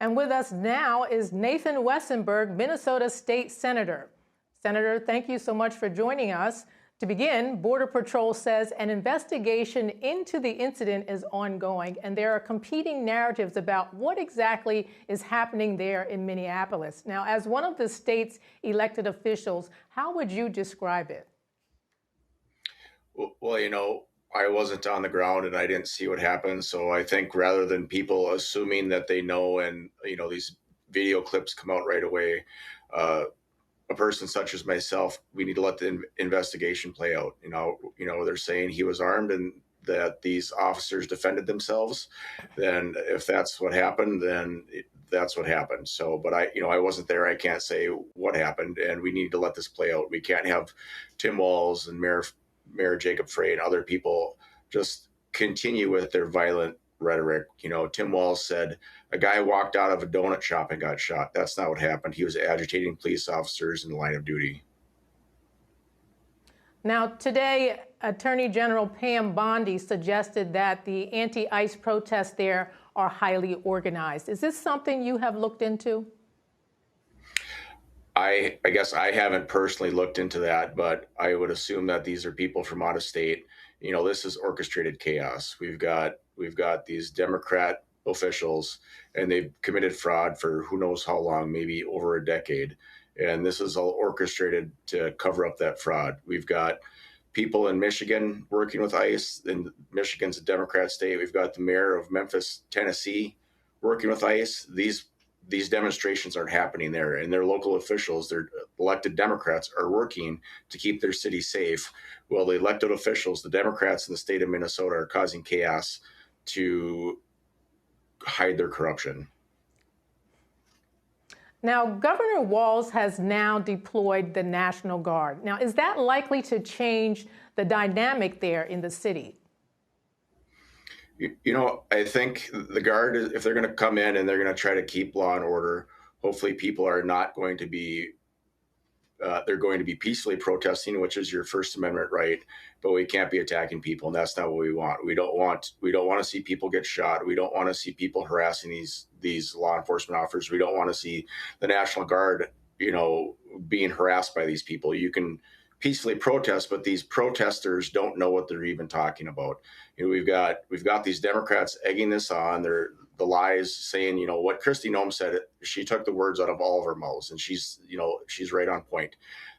And with us now is Nathan Wesenberg, Minnesota State Senator. Senator, thank you so much for joining us. To begin, Border Patrol says an investigation into the incident is ongoing, and there are competing narratives about what exactly is happening there in Minneapolis. Now, as one of the state's elected officials, how would you describe it? Well, I wasn't on the ground and I didn't see what happened. So I think rather than people assuming that they know and, these video clips come out right away, a person such as myself, we need to let the investigation play out. They're saying he was armed and that these officers defended themselves. Then if that's what happened, then that's what happened. So, but I wasn't there. I can't say what happened, and we need to let this play out. We can't have Tim Walz and Mayor Jacob Frey and other people just continue with their violent rhetoric. Tim Walz said a guy walked out of a donut shop and got shot. That's not what happened. He was agitating police officers in the line of duty. Now, today, Attorney General Pam Bondi suggested that the anti-ICE protests there are highly organized. Is this something you have looked into? I guess I haven't personally looked into that, but I would assume that these are people from out of state. This is orchestrated chaos. We've got these Democrat officials, and they've committed fraud for who knows how long, maybe over a decade. And this is all orchestrated to cover up that fraud. We've got people in Michigan working with ICE, and Michigan's a Democrat state. We've got the mayor of Memphis, Tennessee, working with ICE. These demonstrations aren't happening there, and their local officials, their elected Democrats, are working to keep their city safe. Well, the elected officials, the Democrats in the state of Minnesota, are causing chaos to hide their corruption. Now, Governor Walz has now deployed the National Guard. Now, is that likely to change the dynamic there in the city? I think the Guard, if they're going to come in and they're going to try to keep law and order, hopefully people are not going to be, they're going to be peacefully protesting, which is your First Amendment right, but we can't be attacking people, and that's not what we want. We don't want to see people get shot. We don't want to see people harassing these law enforcement officers. We don't want to see the National Guard, being harassed by these people. You can peacefully protest, but these protesters don't know what they're even talking about. We've got these Democrats egging this on. They're the lies, saying, what Kristi Noem said. She took the words out of all of her mouths, and she's right on point.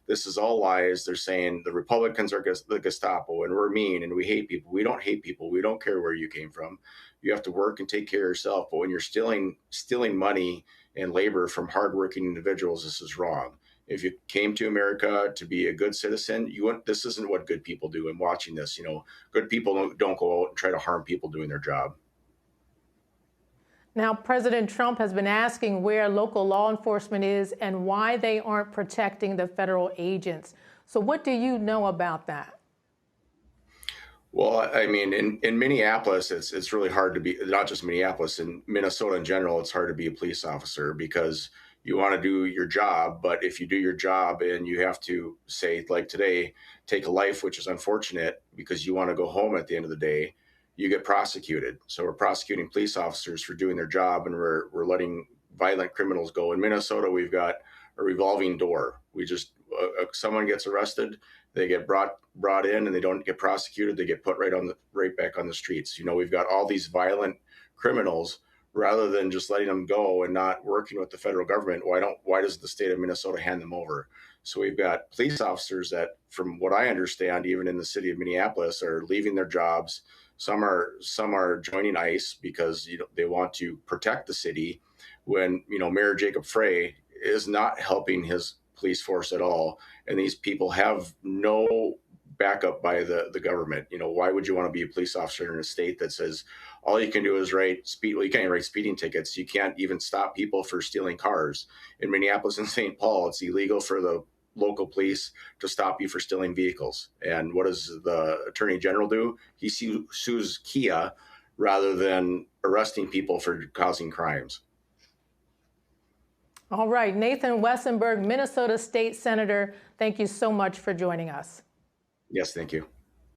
This is all lies. They're saying the Republicans are the Gestapo, and we're mean, and we hate people. We don't hate people. We don't care where you came from. You have to work and take care of yourself. But when you're stealing money and labor from hardworking individuals, this is wrong. If you came to America to be a good citizen, this isn't what good people do. And watching this, good people don't go out and try to harm people doing their job. Now, President Trump has been asking where local law enforcement is and why they aren't protecting the federal agents. So what do you know about that? Well, I mean, in Minneapolis, it's really hard to be, not just Minneapolis, in Minnesota in general, it's hard to be a police officer because you want to do your job. But if you do your job and you have to, say, like today, take a life, which is unfortunate because you want to go home at the end of the day, you get prosecuted. So we're prosecuting police officers for doing their job, and we're letting violent criminals go. In Minnesota, we've got a revolving door. We just, someone gets arrested, they get brought in, and they don't get prosecuted. They get put right back on the streets. We've got all these violent criminals. Rather than just letting them go and not working with the federal government, why does the state of Minnesota hand them over? So we've got police officers that, from what I understand, even in the city of Minneapolis, are leaving their jobs. Some are joining ICE because they want to protect the city. When Mayor Jacob Frey is not helping his police force at all, and these people have no backup by the government. Why would you want to be a police officer in a state that says all you can do is write you can't even write speeding tickets. You can't even stop people for stealing cars. In Minneapolis and St. Paul, it's illegal for the local police to stop you for stealing vehicles. And what does the Attorney General do? He sues Kia rather than arresting people for causing crimes. All right, Nathan Wesenberg, Minnesota State Senator, thank you so much for joining us. Yes, thank you.